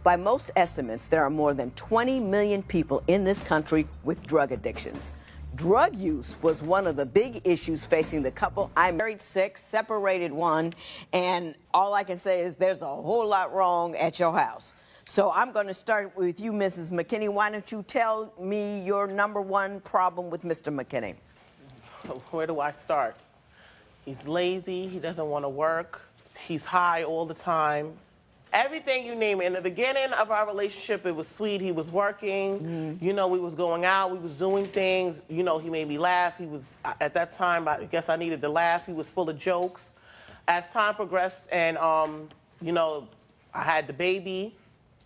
By most estimates, there are more than 20 million people in this country with drug addictions. Drug use was one of the big issues facing the couple. I married 6, separated 1, and all I can say is there's a whole lot wrong at your house. So I'm going to start with you, Mrs. McKinney. Why don't you tell me your #1 problem with Mr. McKinney? Where do I start? He's lazy, he doesn't want to work, he's high all the time. Everything you name it. In the beginning of our relationship, it was sweet. He was working. You know, we was going out. We was doing things. You know, he made me laugh. He was, at that time, I guess I needed to laugh. He was full of jokes. As time progressed and, you know, I had the baby,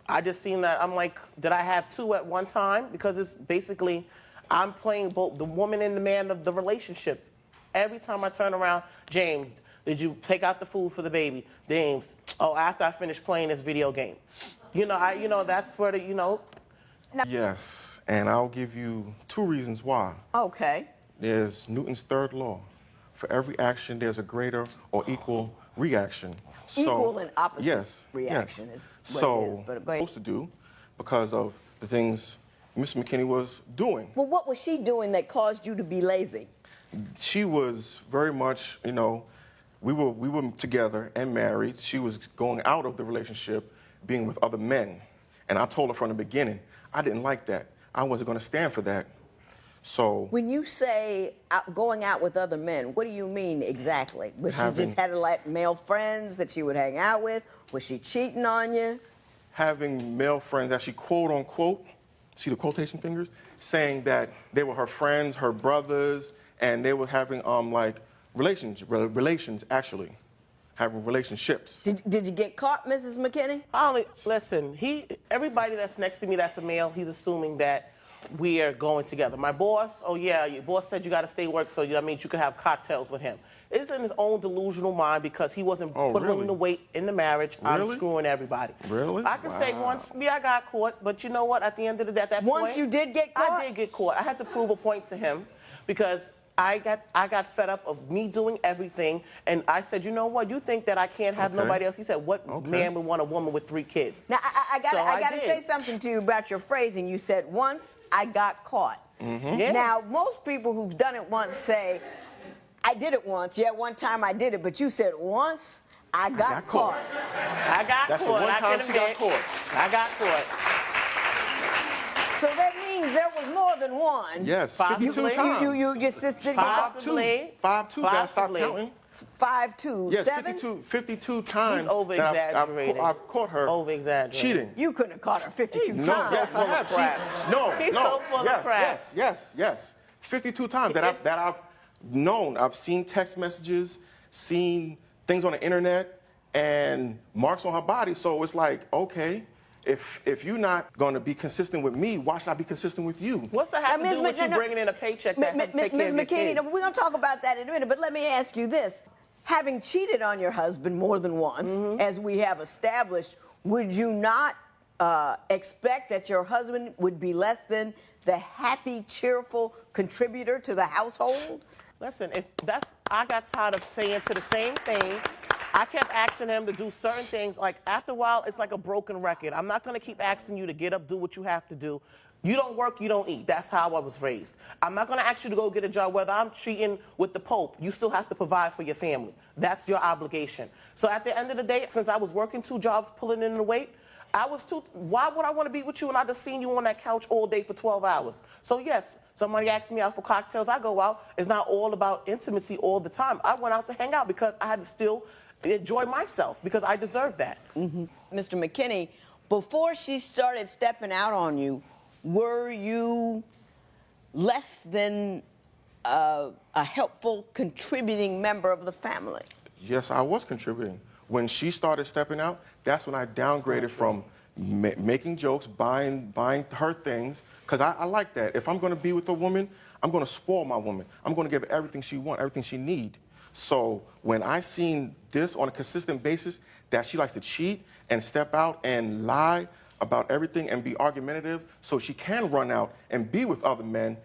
I just seen that, I'm like, did I have 2 at one time? Because it's basically, I'm playing both the woman and the man of the relationship. Every time I turn around, James, did you take out the food for the baby? James, oh, after I finished playing this video game. You know, that's where the, you know. Yes, and I'll give you 2 reasons why. Okay. There's Newton's 3rd law. For every action, there's a greater or equal reaction. Equal and opposite yes, reaction yes. is what it is. But go ahead. Supposed to do because of the things Miss McKinney was doing. Well, what was she doing that caused you to be lazy? She was very much, you know, we were together and married. She was going out of the relationship, being with other men. And I told her from the beginning, I didn't like that. I wasn't going to stand for that. So when you say going out with other men, what do you mean exactly? Was she just had like male friends that she would hang out with? Was she cheating on you? Having male friends that she quote unquote, see the quotation fingers, saying that they were her friends, her brothers, and they were having like relations actually, having relationships. Did you get caught, Mrs. McKinney? Listen, everybody that's next to me that's a male, he's assuming that we are going together. My boss, oh yeah, your boss said you got to stay work, so that means you could have cocktails with him. It's in his own delusional mind because he wasn't putting the weight in the marriage. I'm screwing everybody. Really? I can say once, yeah, I got caught, but you know what? At the end of the day, at that point, once you did get caught? I did get caught. I had to prove a point to him because I got fed up of me doing everything, and I said, you know what? You think that I can't have nobody else? He said, what man would want a woman with 3 kids? Now, I got to say something to you about your phrasing. You said, once I got caught. Yeah. Now, most people who've done it once say, I did it once. Yeah, one time I did it, but you said, once I got caught. I got That's caught. The one time she got caught. I got caught. So that means there was more than one. Yes, 52 times. You just didn't Possibly. 5-2, gotta stop counting. 5-2, yes, 7? 52 times. He's over-exaggerating. I've caught her over-exaggerating. cheating. You couldn't have caught her 52 times. No, yes, I have. He's so full of crap. Yes. 52 times that I've known. I've seen text messages, seen things on the internet, and marks on her body. So it's like, okay, if you're not going to be consistent with me, why should I be consistent with you? What's that have to do with you bringing in a paycheck that has to take care of your kids? We're going to talk about that in a minute, but let me ask you this. Having cheated on your husband more than once, as we have established, would you not expect that your husband would be less than the happy, cheerful contributor to the household? Listen, I got tired of saying to the same thing. I kept asking him to do certain things. Like, after a while, it's like a broken record. I'm not going to keep asking you to get up, do what you have to do. You don't work, you don't eat. That's how I was raised. I'm not going to ask you to go get a job. Whether I'm cheating with the Pope, you still have to provide for your family. That's your obligation. So at the end of the day, since I was working 2 jobs, pulling in the weight, why would I want to be with you when I just seen you on that couch all day for 12 hours? So yes, somebody asked me out for cocktails, I go out. It's not all about intimacy all the time. I went out to hang out because I had to still enjoy myself because I deserve that. Mr. McKinney, before she started stepping out on you, were you less than a helpful, contributing member of the family? Yes, I was contributing. When she started stepping out, that's when I downgraded from making jokes, buying her things, because I like that. If I'm going to be with a woman, I'm going to spoil my woman. I'm going to give her everything she wants, everything she needs. So when I seen this on a consistent basis, that she likes to cheat and step out and lie about everything and be argumentative so she can run out and be with other men.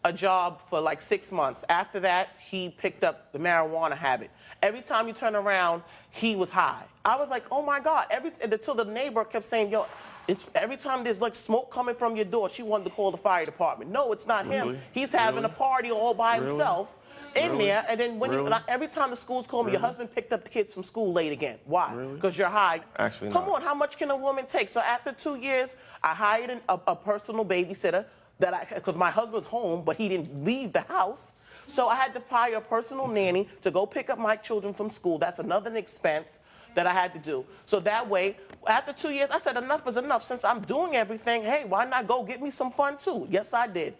A job for like 6 months. After that, he picked up the marijuana habit. Every time you turn around, he was high. I was like, oh my God, until the neighbor kept saying, yo, It's every time there's like smoke coming from your door, she wanted to call the fire department. No, it's not him. Really? He's having a party all by himself in there, and then when every time the schools call me, your husband picked up the kids from school late again. Why? Because you're high. Actually, come not. on, how much can a woman take? So after 2 years, I hired a personal babysitter because my husband's home, but he didn't leave the house. So I had to hire a personal nanny to go pick up my children from school. That's another expense that I had to do. So that way, after 2 years, I said, enough is enough. Since I'm doing everything, hey, why not go get me some fun too? Yes, I did.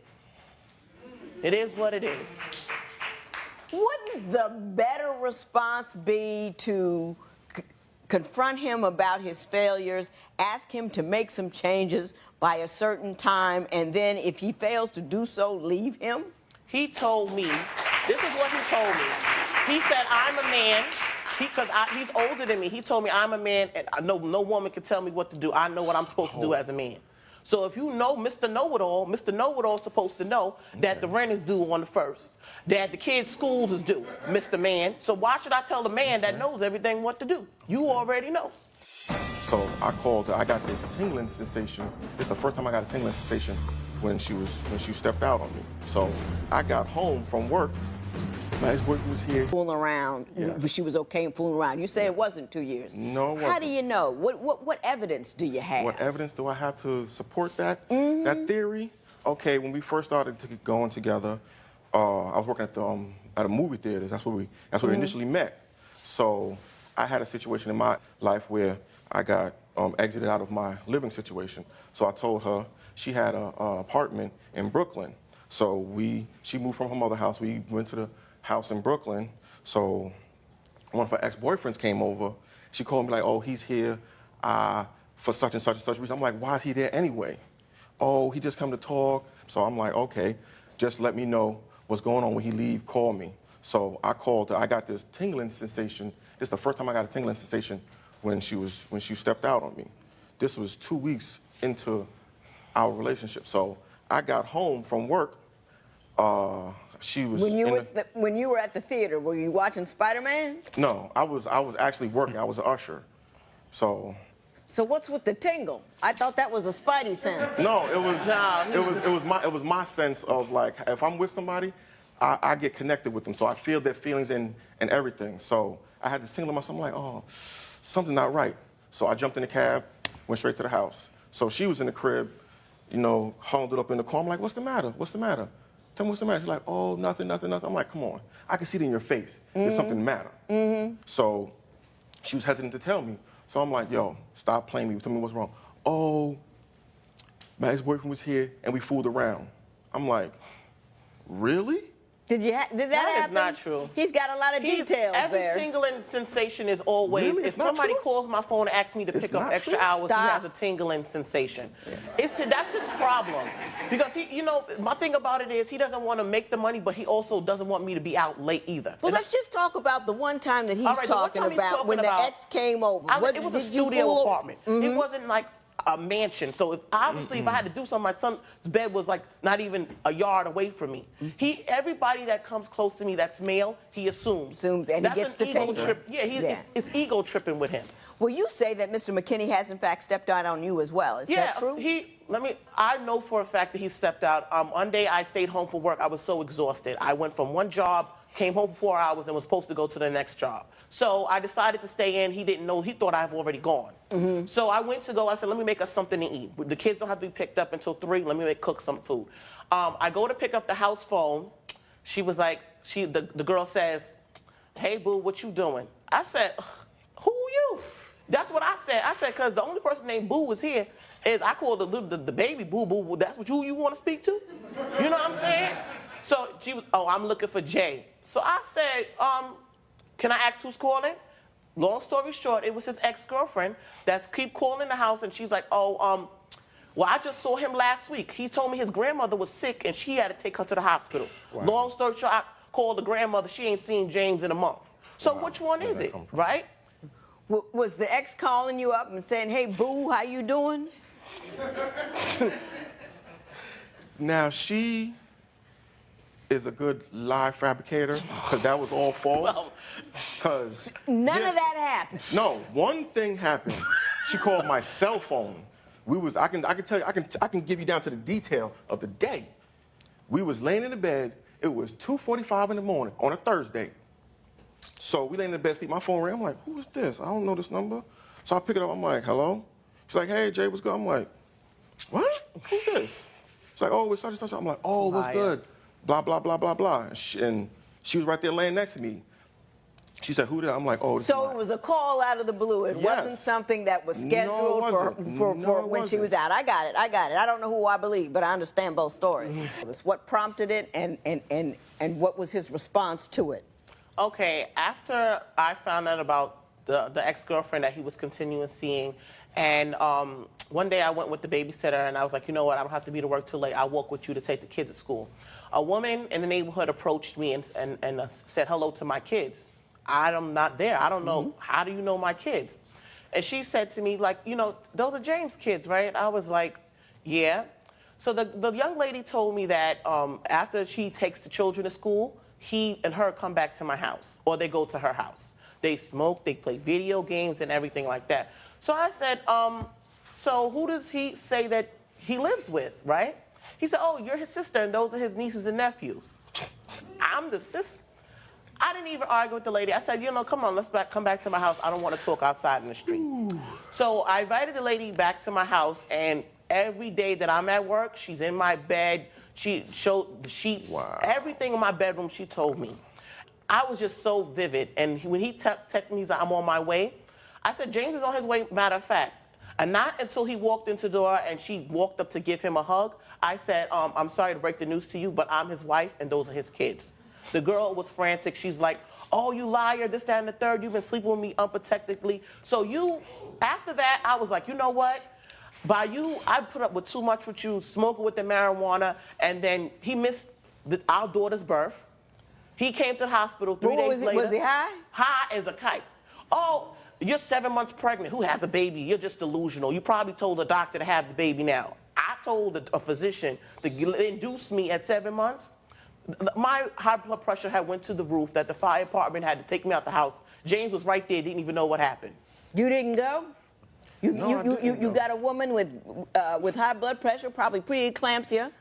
It is what it is. Wouldn't the better response be to confront him about his failures, ask him to make some changes by a certain time, and then if he fails to do so, leave him? He told me, this is what he told me. He said, I'm a man. Because he's older than me. He told me I'm a man, and no woman can tell me what to do. I know what I'm supposed to do as a man. So if you know Mr. Know-It-All, Mr. Know-It-All is supposed to know that the rent is due on the 1st, that the kids' schools is due, Mr. Man. So why should I tell the man that knows everything what to do? You already know. So I called her. I got this tingling sensation. It's the first time I got a tingling sensation when she stepped out on me. So I got home from work. My ex-boyfriend was here. Fooling around, Yes. she was okay fooling around. You say it wasn't 2 years. No, it wasn't. How do you know? What evidence do you have? What evidence do I have to support that that theory? Okay, when we first started going together, I was working at a movie theater. That's where we initially met. So I had a situation in my life where I got exited out of my living situation. So I told her she had an apartment in Brooklyn. So she moved from her mother's house. We went to the house in Brooklyn. So one of her ex-boyfriends came over. She called me like, oh, he's here for such and such reason. I'm like, why is he there anyway? Oh, he just come to talk. So I'm like, okay, just let me know what's going on when he leave, call me. So I called her. I got this tingling sensation. This is the first time I got a tingling sensation when she stepped out on me. This was 2 weeks into our relationship. So I got home from work. She was when you were at the theater, were you watching Spider-Man? No, I was actually working. I was an usher. So what's with the tingle? I thought that was a spidey sense. no, it was my sense of like if I'm with somebody, I get connected with them. So I feel their feelings and everything. So I had to tingle myself. I'm like, oh, something not right. So I jumped in the cab, went straight to the house. So she was in the crib, hauled it up in the car. I'm like, what's the matter? What's the matter? Tell me what's the matter. She's like, oh, nothing. I'm like, come on. I can see it in your face. There's something the matter. So she was hesitant to tell me. So I'm like, yo, stop playing me. Tell me what's wrong. Oh, my ex-boyfriend was here and we fooled around. I'm like, really? Did that happen? That is not true. He's got a lot of details every there. Every tingling sensation is always, really? if somebody calls my phone and asks me to pick up extra hours, he has a tingling sensation. Yeah. That's his problem. Because my thing about it is he doesn't want to make the money, but he also doesn't want me to be out late either. Well, let's just talk about the one time that he's talking about when the ex came over. It was a studio apartment. It wasn't like a mansion. So if I had to do something, my son's bed was like not even a yard away from me. Everybody that comes close to me that's male, he assumes. And that's he gets to take trip. Yeah, it's ego tripping with him. Well, you say that Mr. McKinney has in fact stepped out on you as well. Is that true? I know for a fact that he stepped out. One day I stayed home from work. I was so exhausted. I went from one job, came home for 4 hours, and was supposed to go to the next job. So I decided to stay in. He didn't know. He thought I've already gone. So I went to go. I said, let me make us something to eat. The kids don't have to be picked up until 3. Let me cook some food. I go to pick up the house phone. She was like, the girl says, hey, boo, what you doing? I said, who you? That's what I said. I said, because the only person named Boo was here. I called the baby Boo Boo. That's what you want to speak to? You know what I'm saying? So she was, oh, I'm looking for Jay. So I said, can I ask who's calling? Long story short, it was his ex-girlfriend that's keep calling the house, and she's like, oh, well, I just saw him last week. He told me his grandmother was sick, and she had to take her to the hospital. Wow. Long story short, I called the grandmother. She ain't seen James in a month. So which one is it, right? Was the ex calling you up and saying, hey, Boo, how you doing? Now, she is a good lie fabricator, because that was all false. None of that happened. No, one thing happened. She called my cell phone I can tell you, I can give you down to the detail of the day. We was laying in the bed. It was 2:45 in the morning on a Thursday. So we laying in the bed, sleep. My phone rang. I'm like, who is this? I don't know this number. So I pick it up. I'm like, hello? She's like, hey, Jay, what's good? I'm like, what? Who's this? She's like, oh, it's such and such. I'm like, oh, what's good? Blah, blah, blah, blah, blah. And she was right there laying next to me. She said, who did? I'm like, oh, this So is it was a call out of the blue. It wasn't something that was scheduled for when she was out. I got it. I don't know who I believe, but I understand both stories. It was what prompted it and what was his response to it. Okay, after I found out about the ex-girlfriend that he was continuing seeing, and one day I went with the babysitter, and I was like, you know what, I don't have to be to work too late. I'll walk with you to take the kids to school. A woman in the neighborhood approached me and said hello to my kids. I'm not there. I don't know. How do you know my kids? And she said to me, like, you know, those are James' kids, right? I was like, yeah. So the young lady told me that after she takes the children to school, he and her come back to my house, or they go to her house. They smoke, they play video games and everything like that. So I said, so who does he say that he lives with, right? He said, oh, you're his sister, and those are his nieces and nephews. I'm the sister. I didn't even argue with the lady. I said, you know, come on, let's come back to my house. I don't want to talk outside in the street. Ooh. So I invited the lady back to my house, and every day that I'm at work, she's in my bed. She showed the sheets, everything in my bedroom, she told me. I was just so vivid. And when he texted me, he's like, I'm on my way. I said, James is on his way, matter of fact. And not until he walked into the door and she walked up to give him a hug, I said, I'm sorry to break the news to you, but I'm his wife and those are his kids. The girl was frantic. She's like, oh, you liar, this, that, and the third. You've been sleeping with me unprotectedly. So after that, I was like, you know what? By you, I put up with too much with you, smoking with the marijuana, and then he missed our daughter's birth. He came to the hospital 3 days later. Was he high? High as a kite. Oh, you're 7 months pregnant. Who has a baby? You're just delusional. You probably told the doctor to have the baby now. I told a physician to induce me at 7 months. My high blood pressure had went to the roof that the fire department had to take me out the house. James was right there, didn't even know what happened. You didn't go? You No, got a woman with high blood pressure, probably preeclampsia.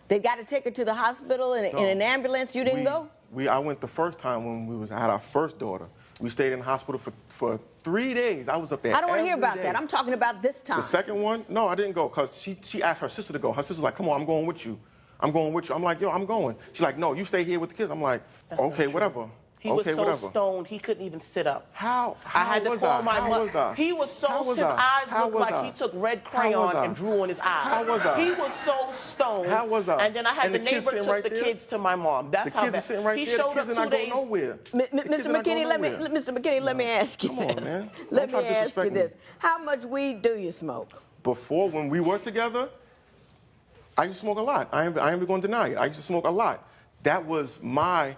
They got to take her to the hospital in an ambulance. You didn't go? I went the first time when had our first daughter. We stayed in the hospital for 3 days. I was up there. I don't want to hear about day. that. I'm talking about this time. The second one, no, I didn't go because she asked her sister to go. Her sister's like, come on, I'm going with you. I'm going with you. I'm like, yo, I'm going. She's like, no, you stay here with the kids. I'm like, okay, whatever. He was so stoned, he couldn't even sit up. How I had to call my mother. He was so, his eyes looked like he took red crayon and drew on his eyes. How was I? He was so stoned. How was I? And then I had the neighbor took the kids to my mom. That's how bad. The kids are sitting right there. He showed up 2 days. Nowhere. Mr. McKinney, let me ask you this. Come on, man. Let me ask you this. How much weed do you smoke? Before, when we were together, I used to smoke a lot. I ain't even going to deny it. I used to smoke a lot. That was my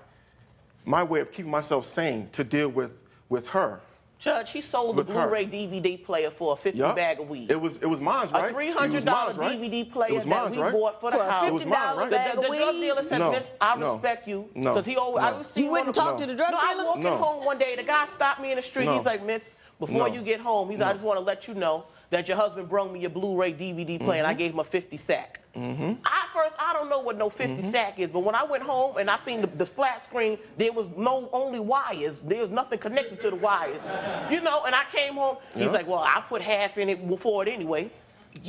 way of keeping myself sane to deal with her. Judge, he sold the Blu-ray DVD player for a 50 bag of weed. It was mine, right? A $300 DVD player that we bought for the house. It was mine, right? The drug dealer said, Miss, I respect you. Because he always, I You wouldn't talk to the drug dealer? I was walking home one day, the guy stopped me in the street. He's like, Miss, before you get home, I just want to let you know that your husband brought me your Blu-ray DVD player and I gave him a 50 sack. I don't know what no 50 sack is, but when I went home and I seen the flat screen, there was only wires. There was nothing connected to the wires. You know, and I came home, he's like, well, I put half in it for it anyway.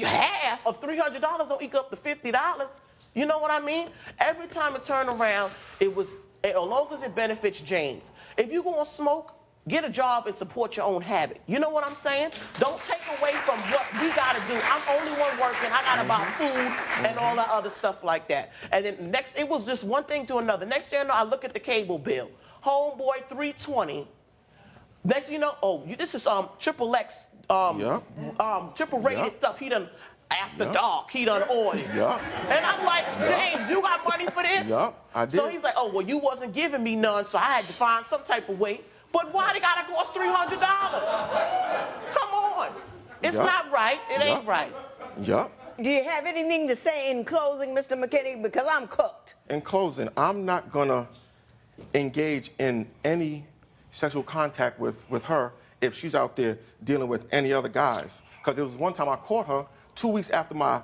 Half of $300 don't equal up to $50. You know what I mean? Every time it turned around, it was, as long as it benefits James. If you're going to smoke, get a job and support your own habit. You know what I'm saying? Don't take away from what we got to do. I'm only one working. I got to buy food and all that other stuff like that. And then it was just one thing to another. Next thing you know, I look at the cable bill. Homeboy, $320. Next thing you know, this is triple X, triple rated stuff. He done after dark. He done on it. And I'm like, James, you got money for this? I did. So he's like, oh, well, you wasn't giving me none, so I had to find some type of way. But why they gotta cost $300? Come on. It's not right. It ain't right. Do you have anything to say in closing, Mr. McKinney? Because I'm cooked. In closing, I'm not gonna engage in any sexual contact with her if she's out there dealing with any other guys. Because there was one time I caught her 2 weeks after my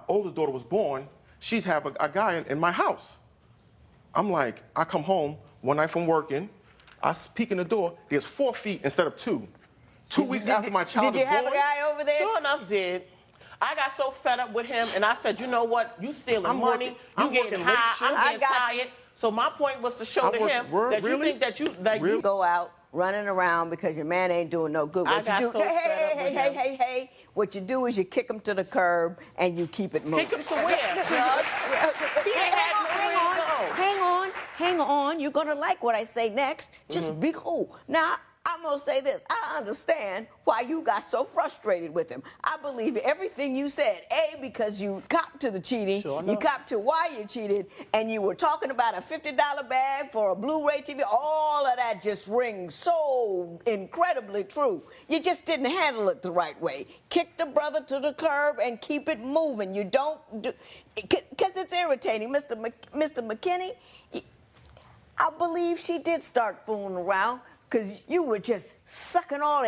oldest daughter was born, she's have a guy in my house. I'm like, I come home one night from working, I peek in the door, there's 4 feet instead of 2. 2 weeks after my child Did you is born. have a guy over there? Sure enough, did. I got so fed up with him, and I said, you know what? You stealing I'm money. working- You I'm getting working late high. shift. I'm I getting got you. tired. So my point was to show I'm to working- him Word, that you really? think that you like Really? you Go out running around because your man ain't doing no good. I What you got do? so fed up with him. Hey. What you do is you kick him to the curb and you keep it moving. Kick him to where, Judge? He ain't had nowhere to go. Hang on. You're gonna like what I say next. Just Mm-hmm. be cool. Now, I'm gonna say this. I understand why you got so frustrated with him. I believe everything you said. A, because you copped to the cheating. Sure You enough. copped to why you cheated, and you were talking about a $50 bag for a Blu-ray TV. All of that just rings so incredibly true. You just didn't handle it the right way. Kick the brother to the curb and keep it moving. You don't do, because it's irritating, Mr. McKinney. I believe she did start fooling around because you were just sucking all